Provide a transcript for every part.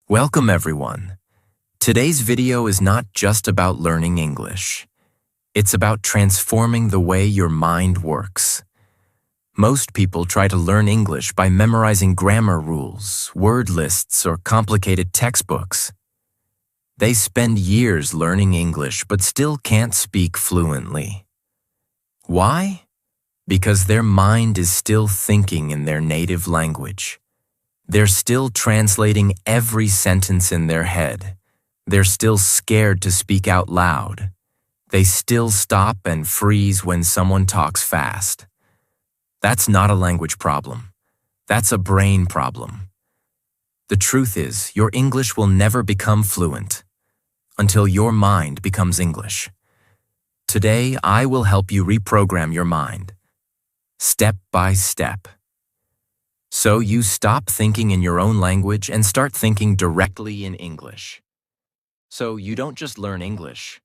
Welcome everyone. Today's video is not just about learning English. It's about transforming the way your mind works. Most people try to learn English by memorizing grammar rules, word lists, or complicated textbooks. They spend years learning English but still can't speak fluently. Why? Because their mind is still thinking in their native language. They're still translating every sentence in their head. They're still scared to speak out loud. They still stop and freeze when someone talks fast. That's not a language problem. That's a brain problem. The truth is, your English will never become fluent until your mind becomes English. Today, I will help you reprogram your mind, step by step. So you stop thinking in your own language and start thinking directly in English. So you don't just learn English.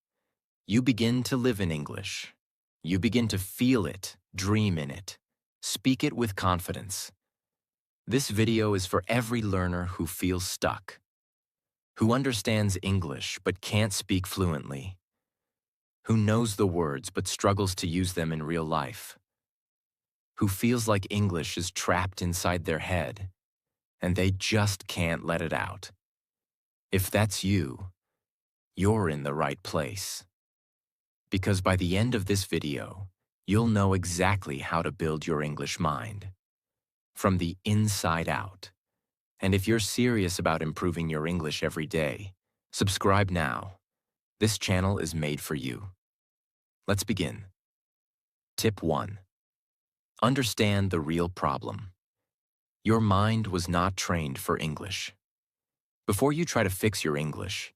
You begin to live in English. You begin to feel it, dream in it, speak it with confidence. This video is for every learner who feels stuck, who understands English but can't speak fluently, who knows the words but struggles to use them in real life, who feels like English is trapped inside their head and they just can't let it out. If that's you, you're in the right place. Because by the end of this video, you'll know exactly how to build your English mind from the inside out. And if you're serious about improving your English every day, subscribe now. This channel is made for you. Let's begin. Tip 1. Understand the real problem. Your mind was not trained for English. Before you try to fix your English,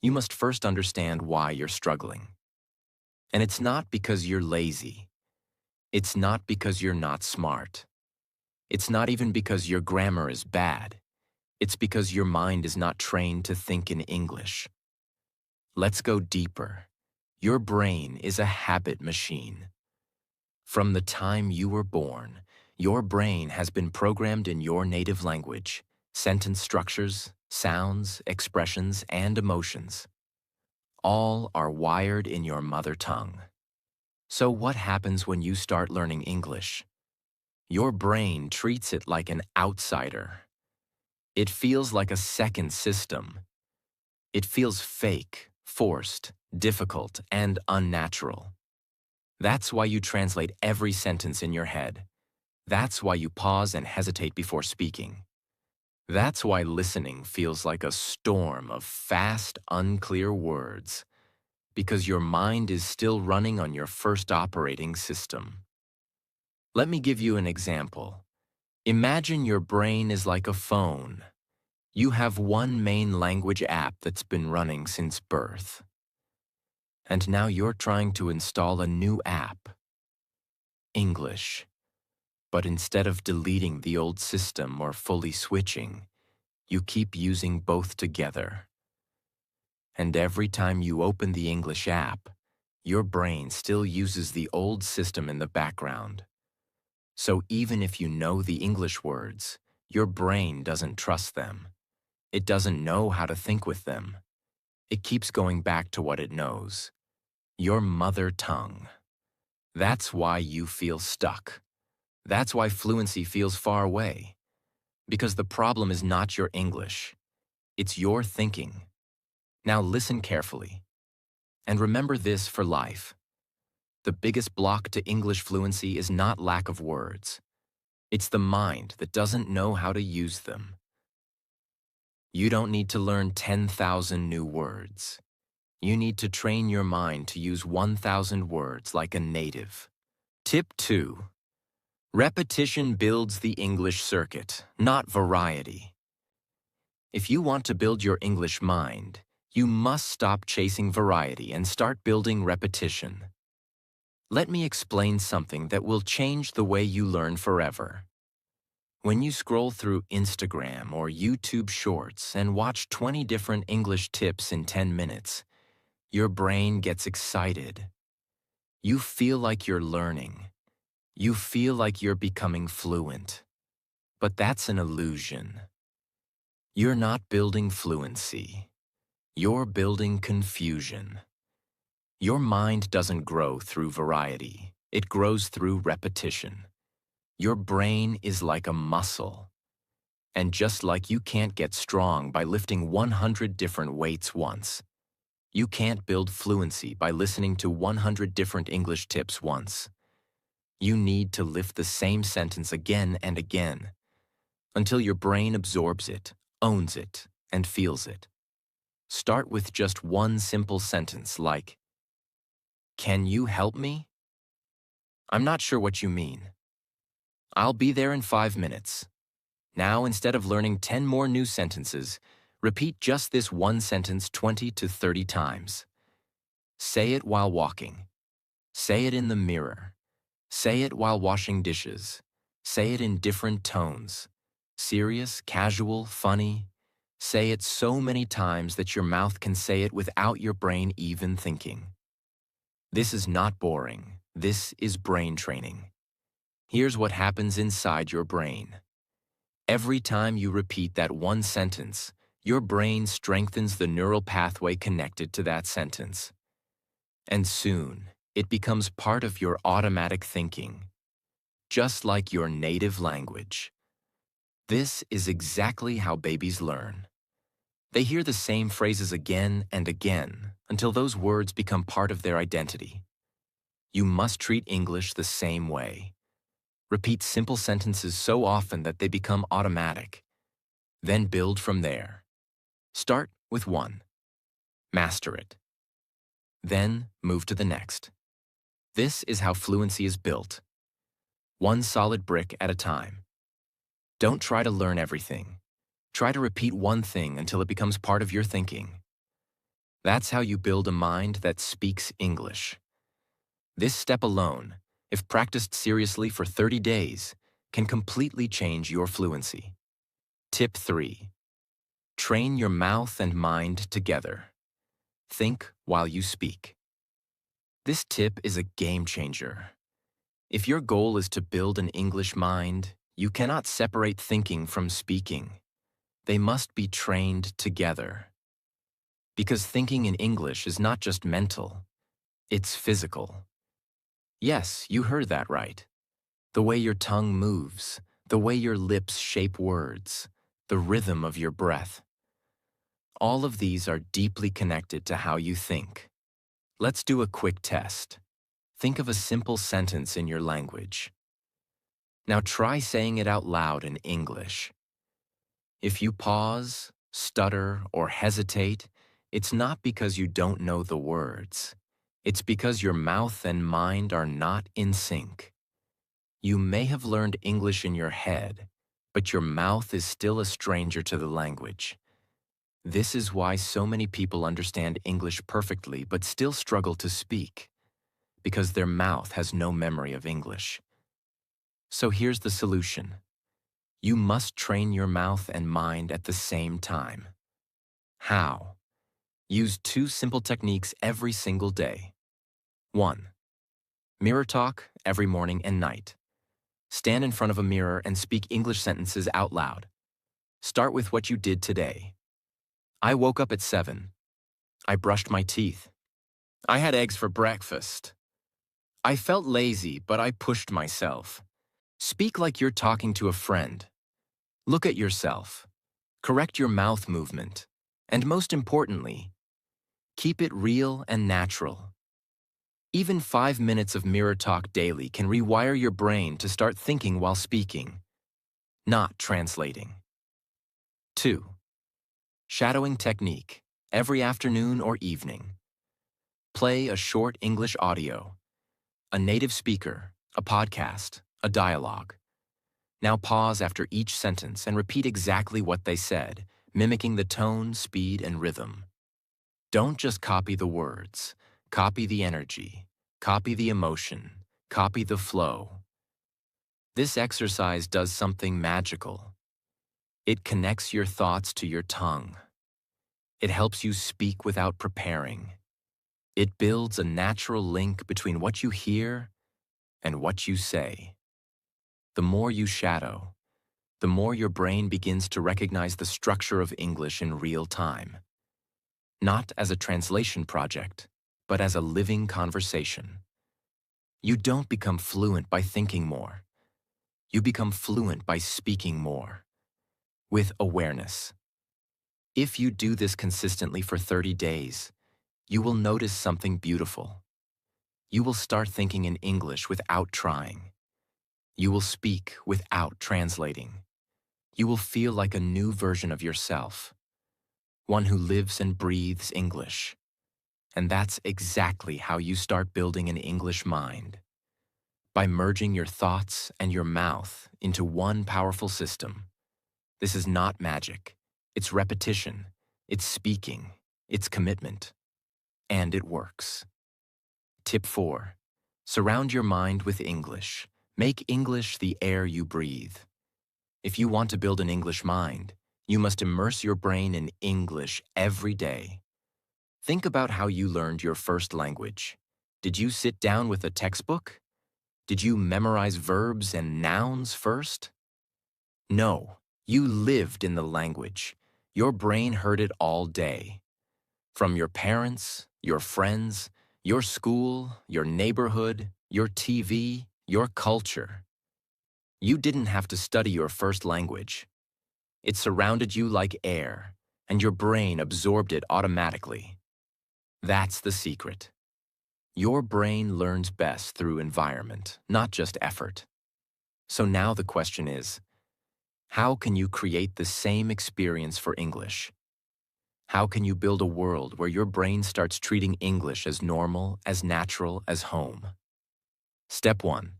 you must first understand why you're struggling. And it's not because you're lazy. It's not because you're not smart. It's not even because your grammar is bad. It's because your mind is not trained to think in English. Let's go deeper. Your brain is a habit machine. From the time you were born, your brain has been programmed in your native language, sentence structures, sounds, expressions, and emotions. All are wired in your mother tongue. So what happens when you start learning English? Your brain treats it like an outsider. It feels like a second system. It feels fake, forced, difficult, and unnatural. That's why you translate every sentence in your head. That's why you pause and hesitate before speaking. That's why listening feels like a storm of fast, unclear words, because your mind is still running on your first operating system. Let me give you an example. Imagine your brain is like a phone. You have one main language app that's been running since birth. And now you're trying to install a new app, English. But instead of deleting the old system or fully switching, you keep using both together. And every time you open the English app, your brain still uses the old system in the background. So even if you know the English words, your brain doesn't trust them. It doesn't know how to think with them. It keeps going back to what it knows, your mother tongue. That's why you feel stuck. That's why fluency feels far away. Because the problem is not your English. It's your thinking. Now listen carefully. And remember this for life. The biggest block to English fluency is not lack of words. It's the mind that doesn't know how to use them. You don't need to learn 10,000 new words. You need to train your mind to use 1,000 words like a native. Tip 2. Repetition builds the English circuit, not variety. If you want to build your English mind, you must stop chasing variety and start building repetition. Let me explain something that will change the way you learn forever. When you scroll through Instagram or YouTube Shorts and watch 20 different English tips in 10 minutes, your brain gets excited. You feel like you're learning. You feel like you're becoming fluent. But that's an illusion. You're not building fluency. You're building confusion. Your mind doesn't grow through variety. It grows through repetition. Your brain is like a muscle. And just like you can't get strong by lifting 100 different weights once, you can't build fluency by listening to 100 different English tips once. You need to lift the same sentence again and again until your brain absorbs it, owns it, and feels it. Start with just one simple sentence like, "Can you help me?" "I'm not sure what you mean." "I'll be there in 5 minutes." Now, instead of learning 10 more new sentences, repeat just this one sentence 20 to 30 times. Say it while walking. Say it in the mirror. Say it while washing dishes. Say it in different tones. Serious, casual, funny. Say it so many times that your mouth can say it without your brain even thinking. This is not boring. This is brain training. Here's what happens inside your brain. Every time you repeat that one sentence, your brain strengthens the neural pathway connected to that sentence. And soon, it becomes part of your automatic thinking, just like your native language. This is exactly how babies learn. They hear the same phrases again and again until those words become part of their identity. You must treat English the same way. Repeat simple sentences so often that they become automatic. Then build from there. Start with one. Master it. Then move to the next. This is how fluency is built. One solid brick at a time. Don't try to learn everything. Try to repeat one thing until it becomes part of your thinking. That's how you build a mind that speaks English. This step alone, if practiced seriously for 30 days, can completely change your fluency. Tip 3. Train your mouth and mind together. Think while you speak. This tip is a game changer. If your goal is to build an English mind, you cannot separate thinking from speaking. They must be trained together. Because thinking in English is not just mental, it's physical. Yes, you heard that right. The way your tongue moves, the way your lips shape words, the rhythm of your breath. All of these are deeply connected to how you think. Let's do a quick test. Think of a simple sentence in your language. Now try saying it out loud in English. If you pause, stutter, or hesitate, it's not because you don't know the words. It's because your mouth and mind are not in sync. You may have learned English in your head, but your mouth is still a stranger to the language. This is why so many people understand English perfectly but still struggle to speak, because their mouth has no memory of English. So here's the solution. You must train your mouth and mind at the same time. How? Use 2 simple techniques every single day. 1. Mirror talk every morning and night. Stand in front of a mirror and speak English sentences out loud. Start with what you did today. I woke up at 7. I brushed my teeth. I had eggs for breakfast. I felt lazy, but I pushed myself. Speak like you're talking to a friend. Look at yourself. Correct your mouth movement. And most importantly, keep it real and natural. Even 5 minutes of mirror talk daily can rewire your brain to start thinking while speaking, not translating. 2. Shadowing technique, every afternoon or evening. Play a short English audio, a native speaker, a podcast, a dialogue. Now pause after each sentence and repeat exactly what they said, mimicking the tone, speed, and rhythm. Don't just copy the words, copy the energy, copy the emotion, copy the flow. This exercise does something magical. It connects your thoughts to your tongue. It helps you speak without preparing. It builds a natural link between what you hear and what you say. The more you shadow, the more your brain begins to recognize the structure of English in real time. Not as a translation project, but as a living conversation. You don't become fluent by thinking more. You become fluent by speaking more, with awareness. If you do this consistently for 30 days, you will notice something beautiful. You will start thinking in English without trying. You will speak without translating. You will feel like a new version of yourself, one who lives and breathes English. And that's exactly how you start building an English mind. By merging your thoughts and your mouth into one powerful system. This is not magic. It's repetition. It's speaking. It's commitment. And it works. Tip 4. Surround your mind with English. Make English the air you breathe. If you want to build an English mind, you must immerse your brain in English every day. Think about how you learned your first language. Did you sit down with a textbook? Did you memorize verbs and nouns first? No, you lived in the language. Your brain heard it all day. From your parents, your friends, your school, your neighborhood, your TV, your culture. You didn't have to study your first language. It surrounded you like air, and your brain absorbed it automatically. That's the secret. Your brain learns best through environment, not just effort. So now the question is, how can you create the same experience for English? How can you build a world where your brain starts treating English as normal, as natural as home? Step 1.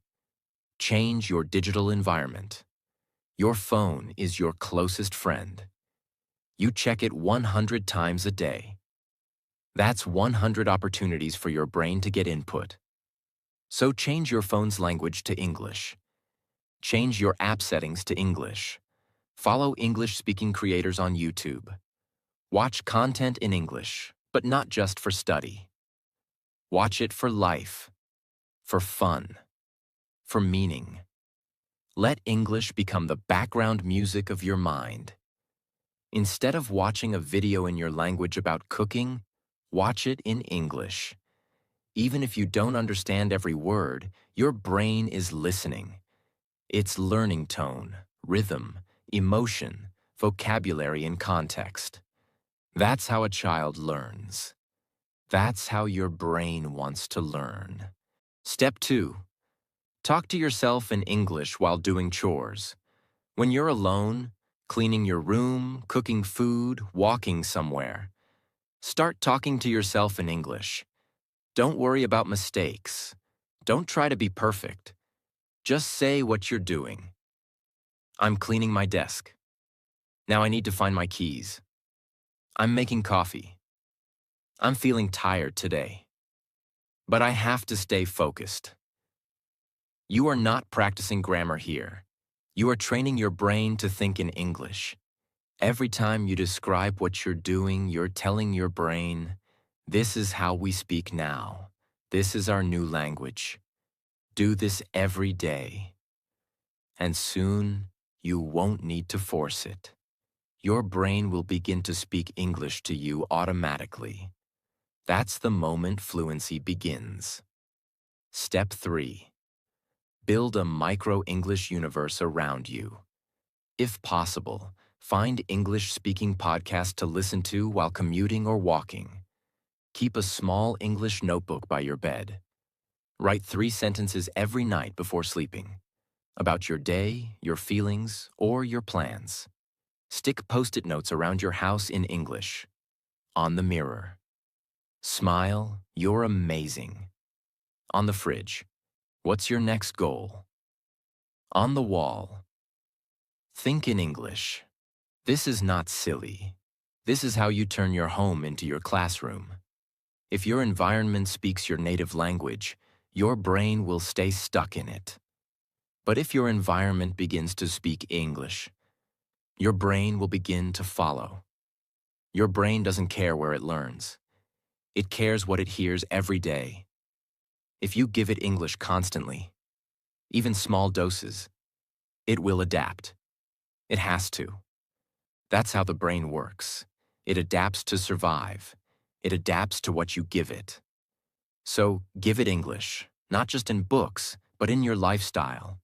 Change your digital environment. Your phone is your closest friend. You check it 100 times a day. That's 100 opportunities for your brain to get input. So change your phone's language to English. Change your app settings to English. Follow English-speaking creators on YouTube. Watch content in English, but not just for study. Watch it for life, for fun, for meaning. Let English become the background music of your mind. Instead of watching a video in your language about cooking, watch it in English. Even if you don't understand every word, your brain is listening. It's learning tone, rhythm, emotion, vocabulary, and context. That's how a child learns. That's how your brain wants to learn. Step 2. Talk to yourself in English while doing chores. When you're alone, cleaning your room, cooking food, walking somewhere, start talking to yourself in English. Don't worry about mistakes. Don't try to be perfect. Just say what you're doing. I'm cleaning my desk. Now I need to find my keys. I'm making coffee. I'm feeling tired today. But I have to stay focused. You are not practicing grammar here. You are training your brain to think in English. Every time you describe what you're doing, you're telling your brain, this is how we speak now. This is our new language. Do this every day. And soon, you won't need to force it. Your brain will begin to speak English to you automatically. That's the moment fluency begins. Step 3. Build a micro-English universe around you. If possible, find English-speaking podcasts to listen to while commuting or walking. Keep a small English notebook by your bed. Write 3 sentences every night before sleeping, about your day, your feelings, or your plans. Stick Post-it notes around your house in English. On the mirror. Smile, you're amazing. On the fridge. What's your next goal? On the wall. Think in English. This is not silly. This is how you turn your home into your classroom. If your environment speaks your native language, your brain will stay stuck in it. But if your environment begins to speak English, your brain will begin to follow. Your brain doesn't care where it learns. It cares what it hears every day. If you give it English constantly, even small doses, it will adapt. It has to. That's how the brain works. It adapts to survive. It adapts to what you give it. So give it English, not just in books, but in your lifestyle.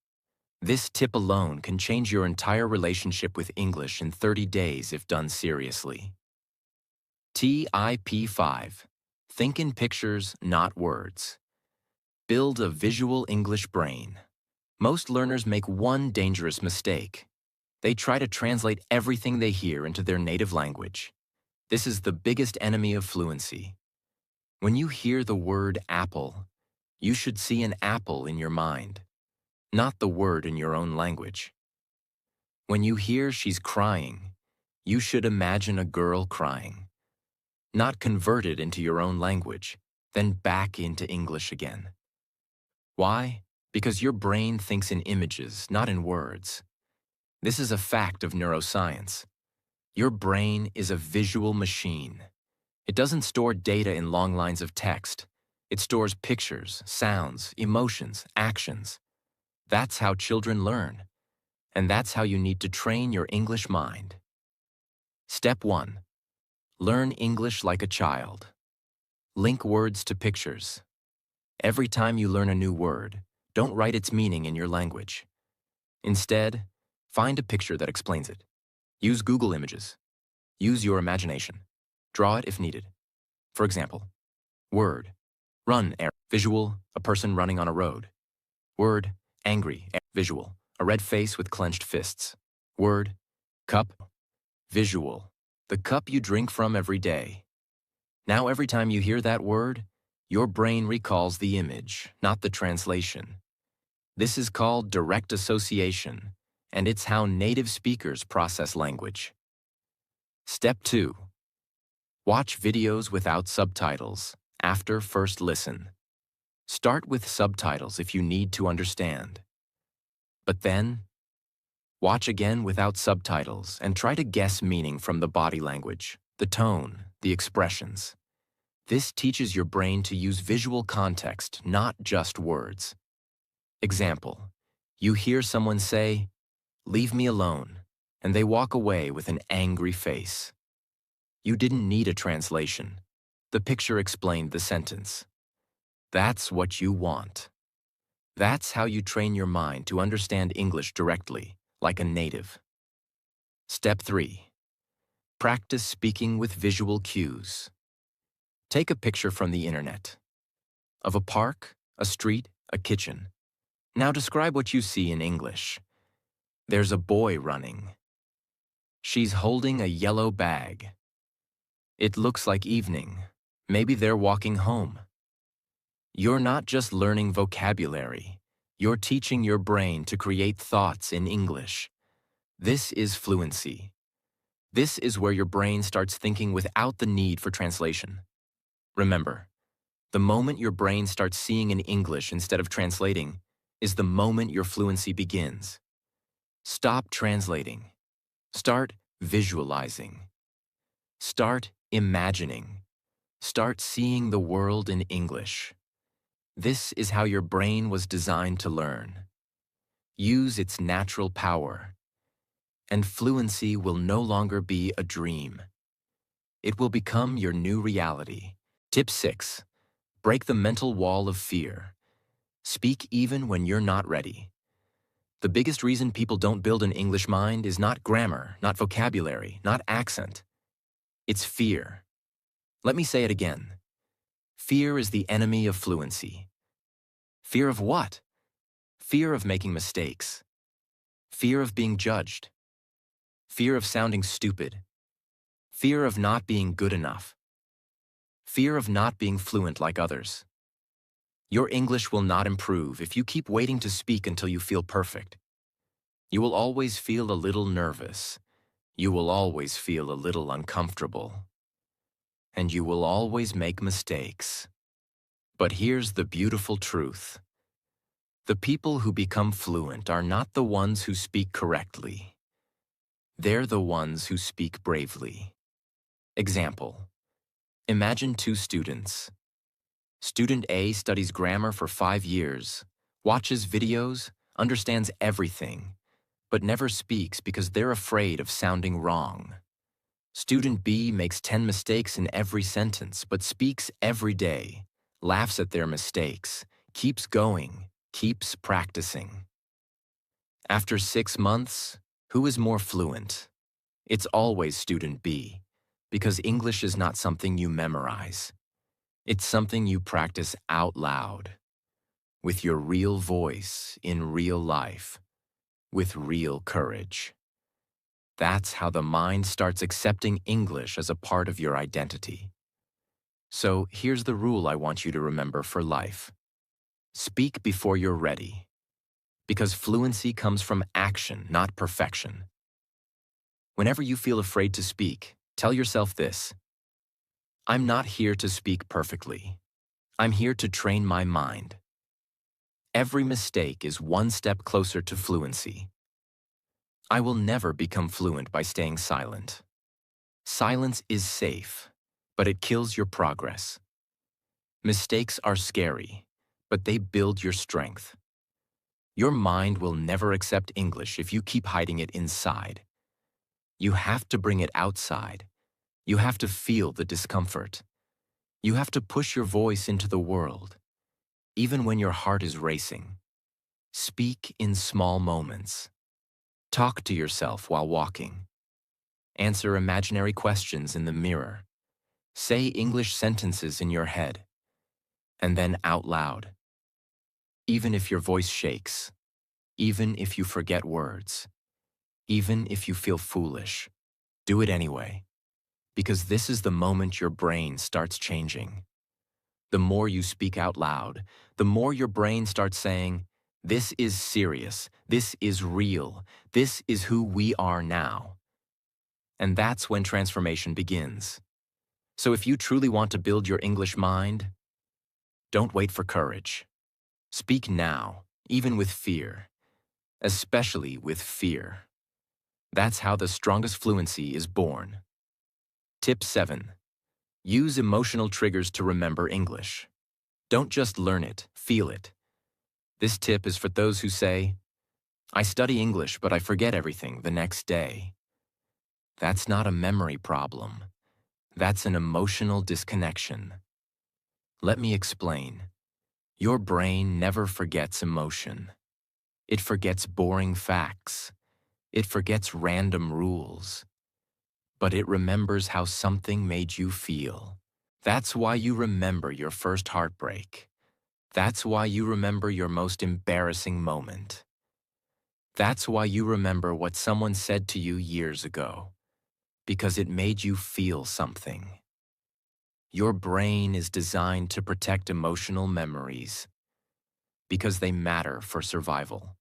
This tip alone can change your entire relationship with English in 30 days if done seriously. TIP 5. Think in pictures, not words. Build a visual English brain. Most learners make one dangerous mistake. They try to translate everything they hear into their native language. This is the biggest enemy of fluency. When you hear the word apple, you should see an apple in your mind, not the word in your own language. When you hear she's crying, you should imagine a girl crying, not convert it into your own language, then back into English again. Why? Because your brain thinks in images, not in words. This is a fact of neuroscience. Your brain is a visual machine. It doesn't store data in long lines of text. It stores pictures, sounds, emotions, actions. That's how children learn. And that's how you need to train your English mind. Step 1. Learn English like a child. Link words to pictures. Every time you learn a new word, don't write its meaning in your language. Instead, find a picture that explains it. Use Google Images. Use your imagination. Draw it if needed. For example, word, run, air, visual, a person running on a road. Word, angry, air, visual, a red face with clenched fists. Word, cup, visual, the cup you drink from every day. Now every time you hear that word, your brain recalls the image, not the translation. This is called direct association, and it's how native speakers process language. Step 2. Watch videos without subtitles after first listen. Start with subtitles if you need to understand. But then, watch again without subtitles and try to guess meaning from the body language, the tone, the expressions. This teaches your brain to use visual context, not just words. Example, you hear someone say, "Leave me alone," and they walk away with an angry face. You didn't need a translation. The picture explained the sentence. That's what you want. That's how you train your mind to understand English directly, like a native. Step 3. Practice speaking with visual cues. Take a picture from the internet of a park, a street, a kitchen. Now describe what you see in English. There's a boy running. She's holding a yellow bag. It looks like evening. Maybe they're walking home. You're not just learning vocabulary. You're teaching your brain to create thoughts in English. This is fluency. This is where your brain starts thinking without the need for translation. Remember, the moment your brain starts seeing in English instead of translating is the moment your fluency begins. Stop translating. Start visualizing. Start imagining. Start seeing the world in English. This is how your brain was designed to learn. Use its natural power, and fluency will no longer be a dream. It will become your new reality. Tip 6. Break the mental wall of fear. Speak even when you're not ready. The biggest reason people don't build an English mind is not grammar, not vocabulary, not accent. It's fear. Let me say it again. Fear is the enemy of fluency. Fear of what? Fear of making mistakes. Fear of being judged. Fear of sounding stupid. Fear of not being good enough. Fear of not being fluent like others. Your English will not improve if you keep waiting to speak until you feel perfect. You will always feel a little nervous. You will always feel a little uncomfortable. And you will always make mistakes. But here's the beautiful truth. The people who become fluent are not the ones who speak correctly. They're the ones who speak bravely. Example. Imagine 2 students. Student A studies grammar for 5 years, watches videos, understands everything, but never speaks because they're afraid of sounding wrong. Student B makes 10 mistakes in every sentence, but speaks every day, laughs at their mistakes, keeps going, keeps practicing. After 6 months, who is more fluent? It's always student B, because English is not something you memorize. It's something you practice out loud, with your real voice in real life, with real courage. That's how the mind starts accepting English as a part of your identity. So here's the rule I want you to remember for life. Speak before you're ready, because fluency comes from action, not perfection. Whenever you feel afraid to speak, tell yourself this: I'm not here to speak perfectly. I'm here to train my mind. Every mistake is one step closer to fluency. I will never become fluent by staying silent. Silence is safe, but it kills your progress. Mistakes are scary, but they build your strength. Your mind will never accept English if you keep hiding it inside. You have to bring it outside. You have to feel the discomfort. You have to push your voice into the world, even when your heart is racing. Speak in small moments. Talk to yourself while walking. Answer imaginary questions in the mirror. Say English sentences in your head, and then out loud. Even if your voice shakes, even if you forget words, even if you feel foolish, do it anyway, because this is the moment your brain starts changing. The more you speak out loud, the more your brain starts saying, this is serious, this is real, this is who we are now. And that's when transformation begins. So if you truly want to build your English mind, don't wait for courage. Speak now, even with fear, especially with fear. That's how the strongest fluency is born. Tip 7. Use emotional triggers to remember English. Don't just learn it, feel it. This tip is for those who say, I study English, but I forget everything the next day. That's not a memory problem. That's an emotional disconnection. Let me explain. Your brain never forgets emotion. It forgets boring facts. It forgets random rules. But it remembers how something made you feel. That's why you remember your first heartbreak. That's why you remember your most embarrassing moment. That's why you remember what someone said to you years ago. Because it made you feel something. Your brain is designed to protect emotional memories because they matter for survival.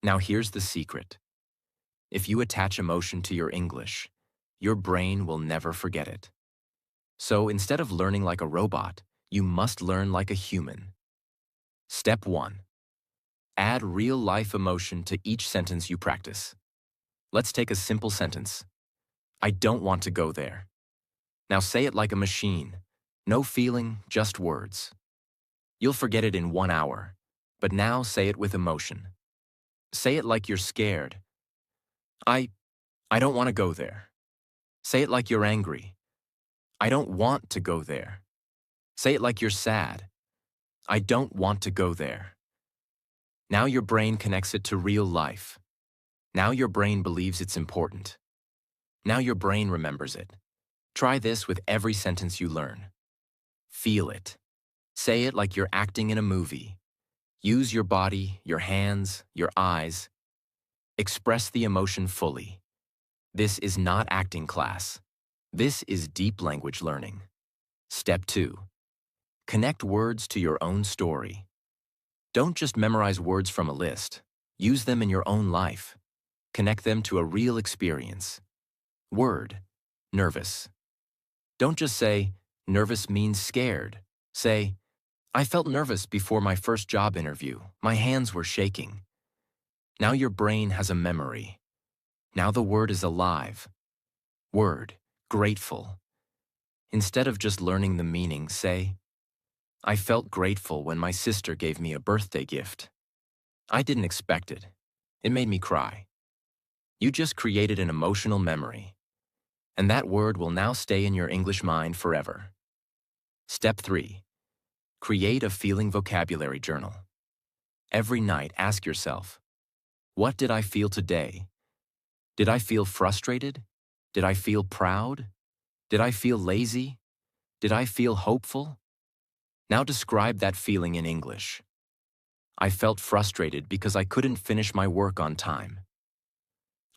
Now here's the secret. If you attach emotion to your English, your brain will never forget it. So instead of learning like a robot, you must learn like a human. Step 1. Add real-life emotion to each sentence you practice. Let's take a simple sentence. I don't want to go there. Now say it like a machine. No feeling, just words. You'll forget it in 1 hour, but now say it with emotion. Say it like you're scared. I don't want to go there. Say it like you're angry. I don't want to go there. Say it like you're sad. I don't want to go there. Now your brain connects it to real life. Now your brain believes it's important. Now your brain remembers it. Try this with every sentence you learn. Feel it. Say it like you're acting in a movie. Use your body, your hands, your eyes. Express the emotion fully. This is not acting class. This is deep language learning. Step 2. Connect words to your own story. Don't just memorize words from a list. Use them in your own life. Connect them to a real experience. Word, nervous. Don't just say, nervous means scared. Say, I felt nervous before my first job interview. My hands were shaking. Now your brain has a memory. Now the word is alive. Word, grateful. Instead of just learning the meaning, say, I felt grateful when my sister gave me a birthday gift. I didn't expect it. It made me cry. You just created an emotional memory, and that word will now stay in your English mind forever. Step 3. Create a feeling vocabulary journal. Every night, ask yourself, what did I feel today? Did I feel frustrated? Did I feel proud? Did I feel lazy? Did I feel hopeful? Now describe that feeling in English. I felt frustrated because I couldn't finish my work on time.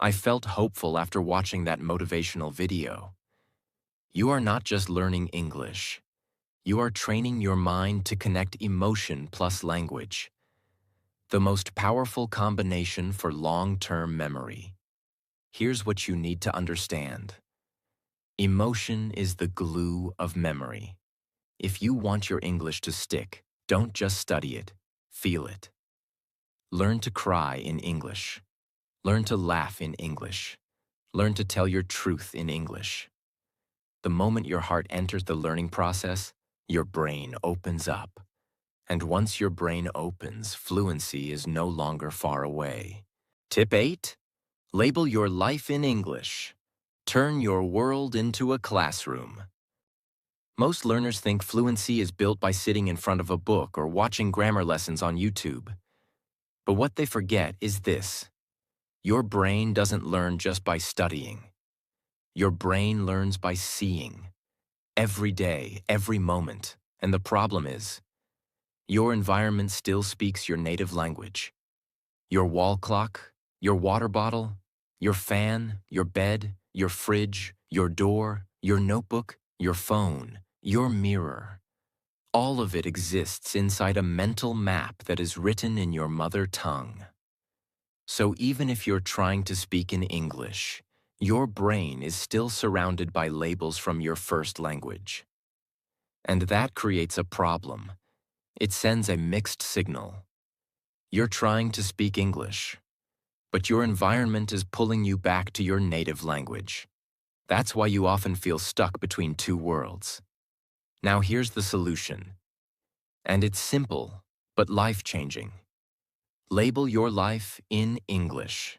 I felt hopeful after watching that motivational video. You are not just learning English. You are training your mind to connect emotion plus language. The most powerful combination for long-term memory. Here's what you need to understand. Emotion is the glue of memory. If you want your English to stick, don't just study it, feel it. Learn to cry in English. Learn to laugh in English. Learn to tell your truth in English. The moment your heart enters the learning process, your brain opens up. And once your brain opens, fluency is no longer far away. Tip 8. Label your life in English. Turn your world into a classroom. Most learners think fluency is built by sitting in front of a book or watching grammar lessons on YouTube. But what they forget is this. Your brain doesn't learn just by studying. Your brain learns by seeing. Every day, every moment. And the problem is, your environment still speaks your native language. Your wall clock, your water bottle, your fan, your bed, your fridge, your door, your notebook, your phone, your mirror. All of it exists inside a mental map that is written in your mother tongue. So even if you're trying to speak in English, your brain is still surrounded by labels from your first language. And that creates a problem. It sends a mixed signal. You're trying to speak English, but your environment is pulling you back to your native language. That's why you often feel stuck between two worlds. Now here's the solution. And it's simple, but life-changing. Label your life in English.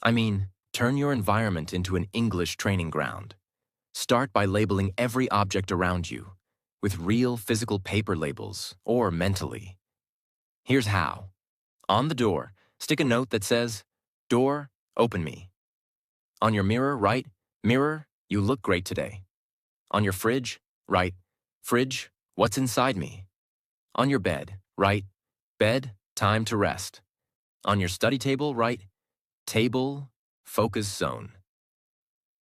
I mean, turn your environment into an English training ground. Start by labeling every object around you, with real physical paper labels, or mentally. Here's how. On the door, stick a note that says, "Door, open me." On your mirror, write, "Mirror, you look great today." On your fridge, write, "Fridge, what's inside me?" On your bed, write, "Bed, time to rest." On your study table, write, "Table, focus zone."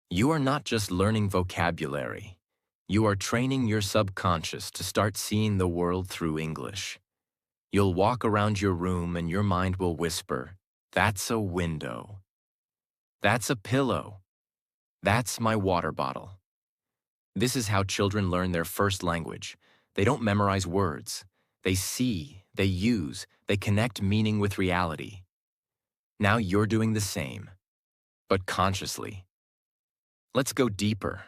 You are not just learning vocabulary. You are training your subconscious to start seeing the world through English. You'll walk around your room and your mind will whisper, "That's a window. That's a pillow. That's my water bottle." This is how children learn their first language. They don't memorize words. They see, they use, they connect meaning with reality. Now you're doing the same, but consciously. Let's go deeper.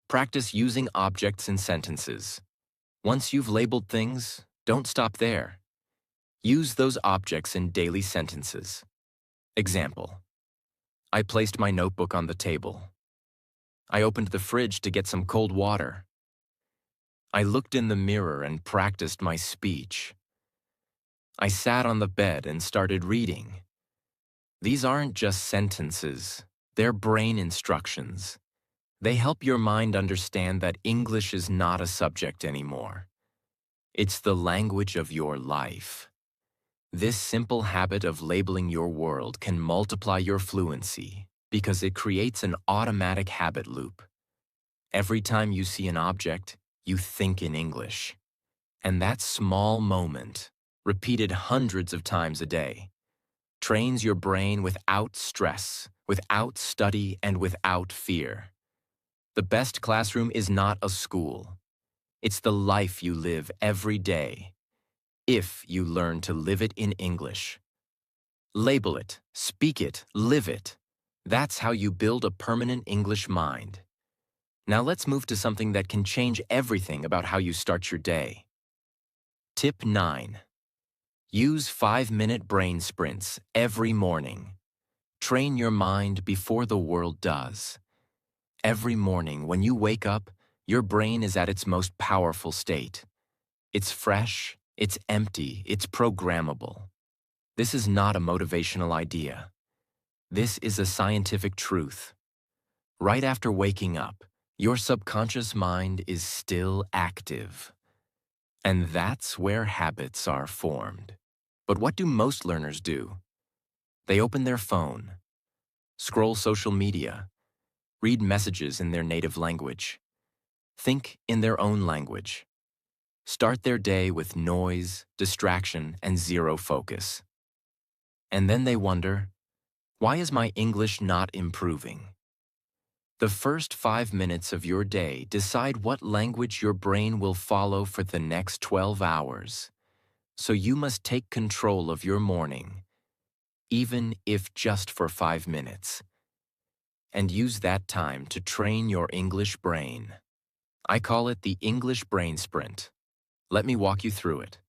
Practice using objects in sentences. Once you've labeled things, don't stop there. Use those objects in daily sentences. Example: I placed my notebook on the table. I opened the fridge to get some cold water. I looked in the mirror and practiced my speech. I sat on the bed and started reading. These aren't just sentences, they're brain instructions. They help your mind understand that English is not a subject anymore. It's the language of your life. This simple habit of labeling your world can multiply your fluency because it creates an automatic habit loop. Every time you see an object, you think in English. And that small moment, repeated hundreds of times a day, trains your brain without stress, without study, and without fear. The best classroom is not a school. It's the life you live every day, if you learn to live it in English. Label it, speak it, live it. That's how you build a permanent English mind. Now let's move to something that can change everything about how you start your day. Tip 9. Use 5-minute brain sprints every morning. train your mind before the world does. Every morning when you wake up, your brain is at its most powerful state. It's fresh, it's empty, it's programmable. This is not a motivational idea. This is a scientific truth. Right after waking up, your subconscious mind is still active. And that's where habits are formed. But what do most learners do? They open their phone, scroll social media, read messages in their native language, think in their own language, start their day with noise, distraction, and zero focus. And then they wonder, why is my English not improving? The first 5 minutes of your day decide what language your brain will follow for the next 12 hours. So you must take control of your morning, even if just for 5 minutes, and use that time to train your English brain. I call it the English Brain Sprint. Let me walk you through it.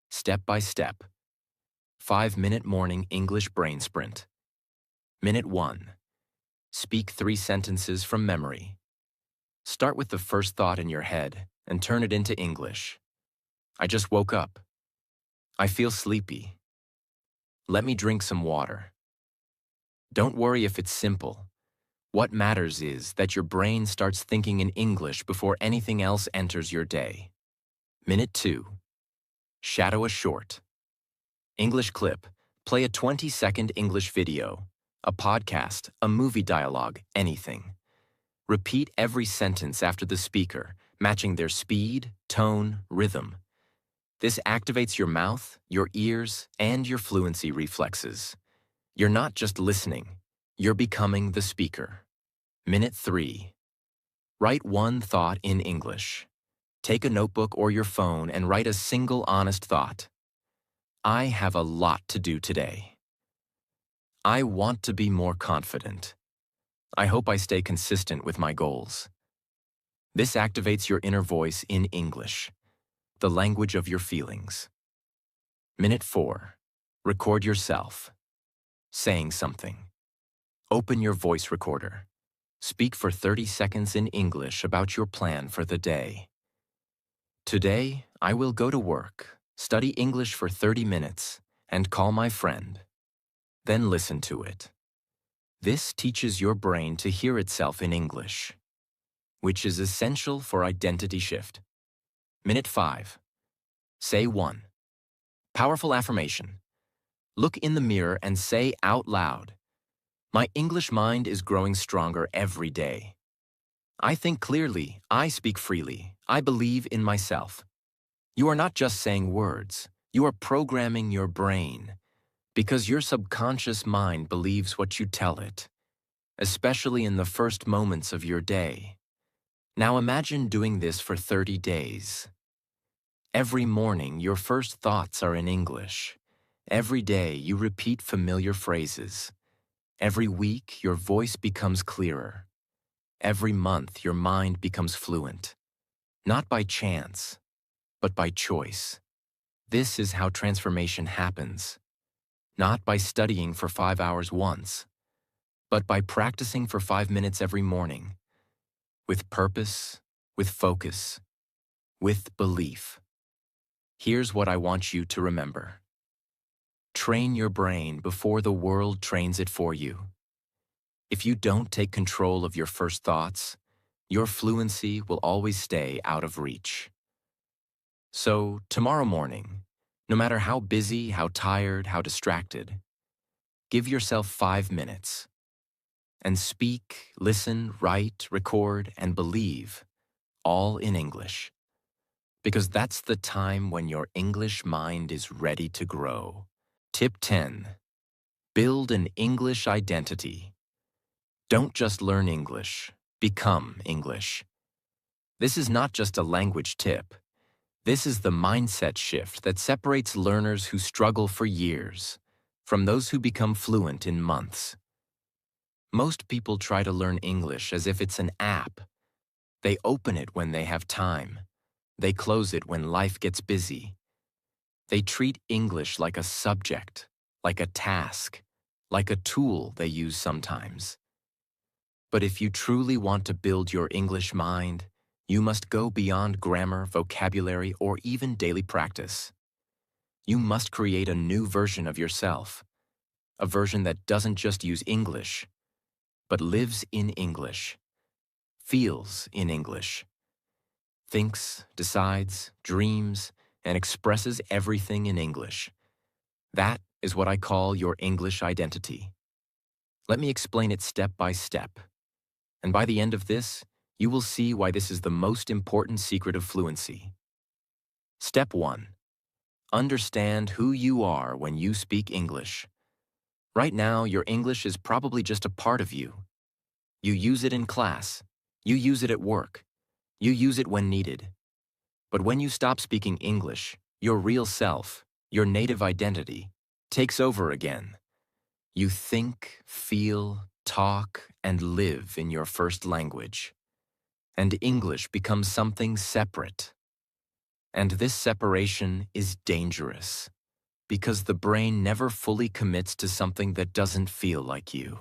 Step by step. 5-minute morning English Brain Sprint. Minute 1. Speak 3 sentences from memory. Start with the first thought in your head and turn it into English. I just woke up. I feel sleepy. Let me drink some water. Don't worry if it's simple. What matters is that your brain starts thinking in English before anything else enters your day. Minute 2. Shadow a short. English clip. Play a 20-second English video, a podcast, a movie dialogue, anything. Repeat every sentence after the speaker, matching their speed, tone, rhythm. This activates your mouth, your ears, and your fluency reflexes. You're not just listening, you're becoming the speaker. Minute 3. Write one thought in English. Take a notebook or your phone and write a single honest thought. I have a lot to do today. I want to be more confident. I hope I stay consistent with my goals. This activates your inner voice in English, the language of your feelings. Minute 4. Record yourself. Saying something. Open your voice recorder. Speak for 30 seconds in English about your plan for the day. Today, I will go to work, study English for 30 minutes, and call my friend. Then listen to it. This teaches your brain to hear itself in English, which is essential for identity shift. Minute 5. Say 1. Powerful affirmation. Look in the mirror and say out loud, my English mind is growing stronger every day. I think clearly, I speak freely, I believe in myself. You are not just saying words, you are programming your brain, because your subconscious mind believes what you tell it, especially in the first moments of your day. Now imagine doing this for 30 days. Every morning, your first thoughts are in English. Every day, you repeat familiar phrases. Every week, your voice becomes clearer. Every month, your mind becomes fluent. Not by chance, but by choice. This is how transformation happens. Not by studying for 5 hours once, but by practicing for 5 minutes every morning. With purpose, with focus, with belief. Here's what I want you to remember. Train your brain before the world trains it for you. If you don't take control of your first thoughts, your fluency will always stay out of reach. So, tomorrow morning, no matter how busy, how tired, how distracted, give yourself 5 minutes and speak, listen, write, record, and believe, all in English. Because that's the time when your English mind is ready to grow. Tip 10. Build an English identity. Don't just learn English, become English. This is not just a language tip. This is the mindset shift that separates learners who struggle for years from those who become fluent in months. Most people try to learn English as if it's an app. They open it when they have time. They close it when life gets busy. They treat English like a subject, like a task, like a tool they use sometimes. But if you truly want to build your English mind, you must go beyond grammar, vocabulary, or even daily practice. You must create a new version of yourself, a version that doesn't just use English, but lives in English, feels in English, thinks, decides, dreams, and expresses everything in English. That is what I call your English identity. Let me explain it step by step. And by the end of this, you will see why this is the most important secret of fluency. Step 1. Understand who you are when you speak English. Right now, your English is probably just a part of you. You use it in class. You use it at work. You use it when needed. But when you stop speaking English, your real self, your native identity, takes over again. You think, feel, talk, and live in your first language. And English becomes something separate. And this separation is dangerous, because the brain never fully commits to something that doesn't feel like you.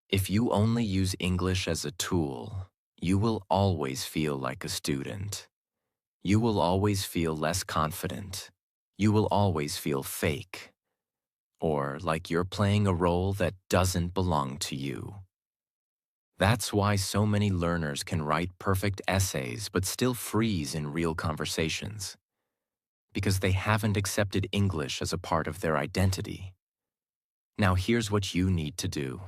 If you only use English as a tool, you will always feel like a student. You will always feel less confident. You will always feel fake, or like you're playing a role that doesn't belong to you. That's why so many learners can write perfect essays but still freeze in real conversations, because they haven't accepted English as a part of their identity. Now here's what you need to do.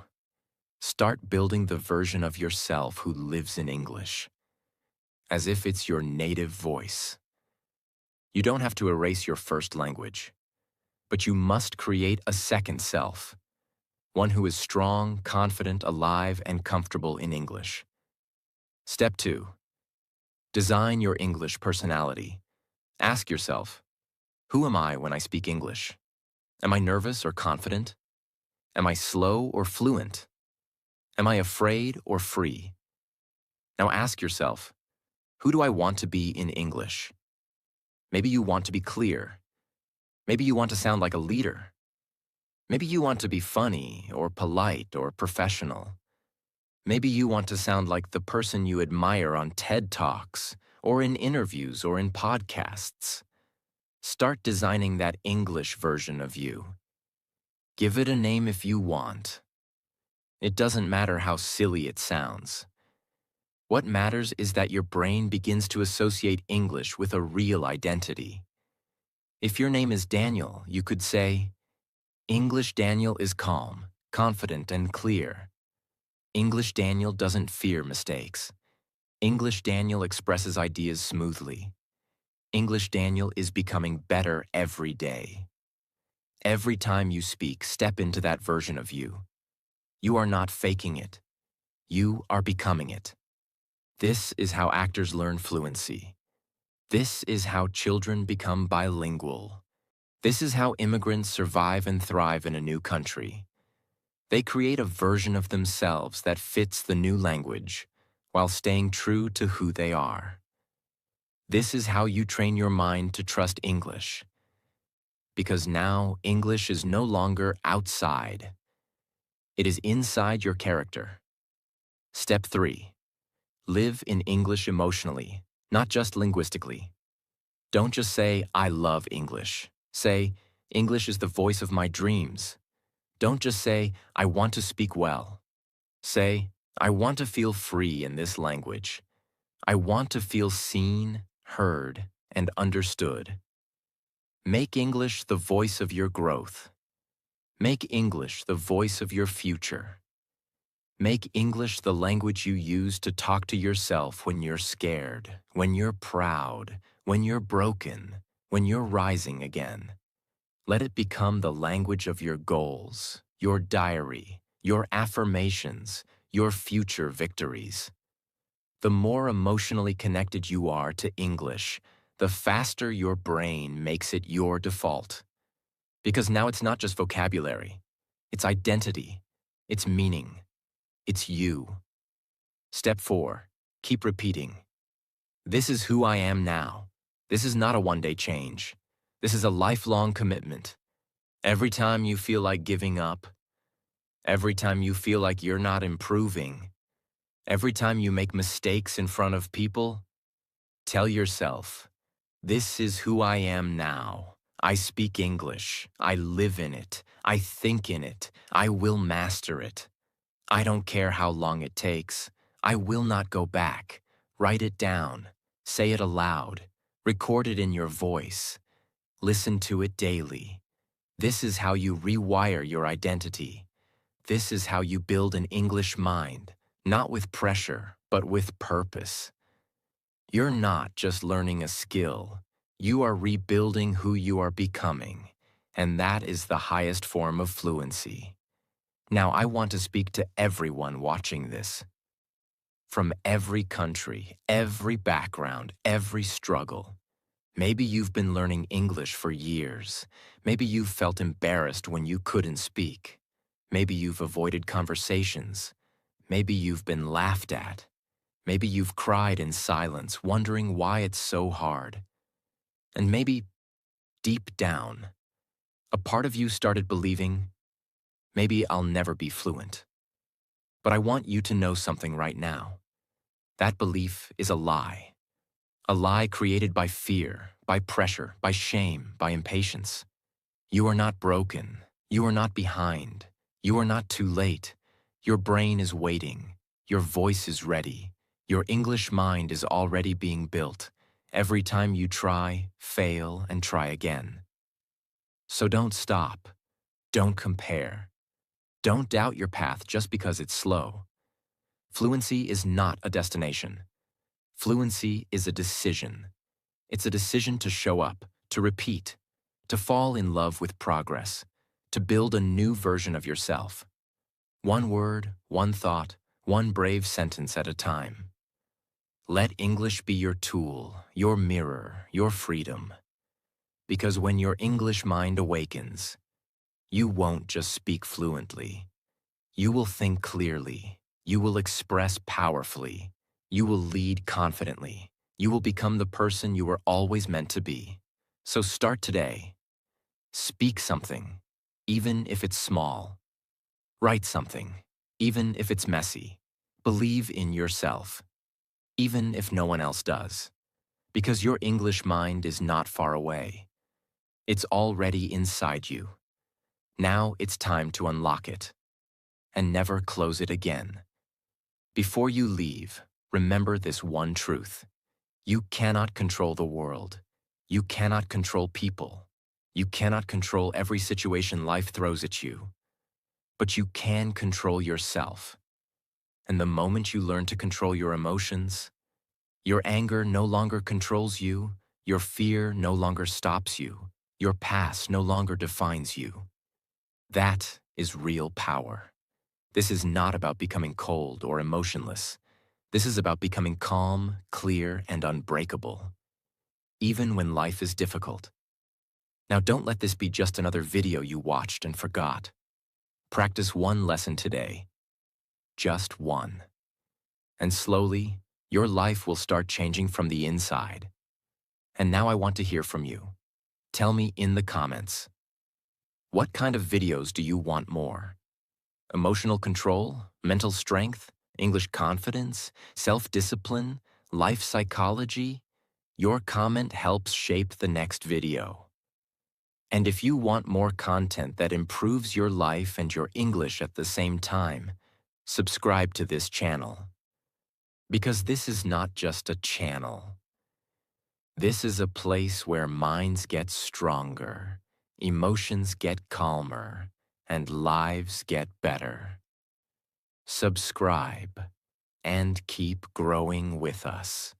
Start building the version of yourself who lives in English, as if it's your native voice. You don't have to erase your first language, but you must create a second self, one who is strong, confident, alive, and comfortable in English. Step 2. Design your English personality. Ask yourself, who am I when I speak English? Am I nervous or confident? Am I slow or fluent? Am I afraid or free? Now ask yourself, who do I want to be in English? Maybe you want to be clear. Maybe you want to sound like a leader. Maybe you want to be funny or polite or professional. Maybe you want to sound like the person you admire on TED Talks or in interviews or in podcasts. Start designing that English version of you. Give it a name if you want. It doesn't matter how silly it sounds. What matters is that your brain begins to associate English with a real identity. If your name is Daniel, you could say, English Daniel is calm, confident, and clear. English Daniel doesn't fear mistakes. English Daniel expresses ideas smoothly. English Daniel is becoming better every day. Every time you speak, step into that version of you. You are not faking it. You are becoming it. This is how actors learn fluency. This is how children become bilingual. This is how immigrants survive and thrive in a new country. They create a version of themselves that fits the new language while staying true to who they are. This is how you train your mind to trust English. Because now English is no longer outside. It is inside your character. Step 3. Live in English emotionally, not just linguistically. Don't just say, I love English. Say, English is the voice of my dreams. Don't just say, I want to speak well. Say, I want to feel free in this language. I want to feel seen, heard, and understood. Make English the voice of your growth. Make English the voice of your future. Make English the language you use to talk to yourself when you're scared, when you're proud, when you're broken, when you're rising again. Let it become the language of your goals, your diary, your affirmations, your future victories. The more emotionally connected you are to English, the faster your brain makes it your default. Because now it's not just vocabulary, it's identity, it's meaning. It's you. Step 4. Keep repeating. This is who I am now. This is not a one-day change. This is a lifelong commitment. Every time you feel like giving up, Every time you feel like you're not improving, every time you make mistakes in front of people, tell yourself, this is who I am now. I speak English. I live in it. I think in it. I will master it. I don't care how long it takes. I will not go back. Write it down. Say it aloud. Record it in your voice. Listen to it daily. This is how you rewire your identity. This is how you build an English mind, not with pressure, but with purpose. You're not just learning a skill. You are rebuilding who you are becoming, and that is the highest form of fluency. Now, I want to speak to everyone watching this. From every country, every background, every struggle. Maybe you've been learning English for years. Maybe you've felt embarrassed when you couldn't speak. Maybe you've avoided conversations. Maybe you've been laughed at. Maybe you've cried in silence, wondering why it's so hard. And maybe, deep down, a part of you started believing, maybe I'll never be fluent. But I want you to know something right now. That belief is a lie. A lie created by fear, by pressure, by shame, by impatience. You are not broken. You are not behind. You are not too late. Your brain is waiting. Your voice is ready. Your English mind is already being built. Every time you try, fail, and try again. So don't stop. Don't compare. Don't doubt your path just because it's slow. Fluency is not a destination. Fluency is a decision. It's a decision to show up, to repeat, to fall in love with progress, to build a new version of yourself. One word, one thought, one brave sentence at a time. Let English be your tool, your mirror, your freedom. Because when your English mind awakens, you won't just speak fluently. You will think clearly. You will express powerfully. You will lead confidently. You will become the person you were always meant to be. So start today. Speak something, even if it's small. Write something, even if it's messy. Believe in yourself, even if no one else does. Because your English mind is not far away. It's already inside you. Now it's time to unlock it and never close it again. Before you leave, remember this one truth. You cannot control the world. You cannot control people. You cannot control every situation life throws at you. But you can control yourself. And the moment you learn to control your emotions, your anger no longer controls you, your fear no longer stops you, your past no longer defines you. That is real power. This is not about becoming cold or emotionless. This is about becoming calm, clear, and unbreakable, even when life is difficult. Now don't let this be just another video you watched and forgot. Practice one lesson today. Just one. And slowly, your life will start changing from the inside. And now I want to hear from you. Tell me in the comments. What kind of videos do you want more? Emotional control, mental strength, English confidence, self-discipline, life psychology? Your comment helps shape the next video. And if you want more content that improves your life and your English at the same time, subscribe to this channel. Because this is not just a channel. This is a place where minds get stronger, emotions get calmer, and lives get better. Subscribe and keep growing with us.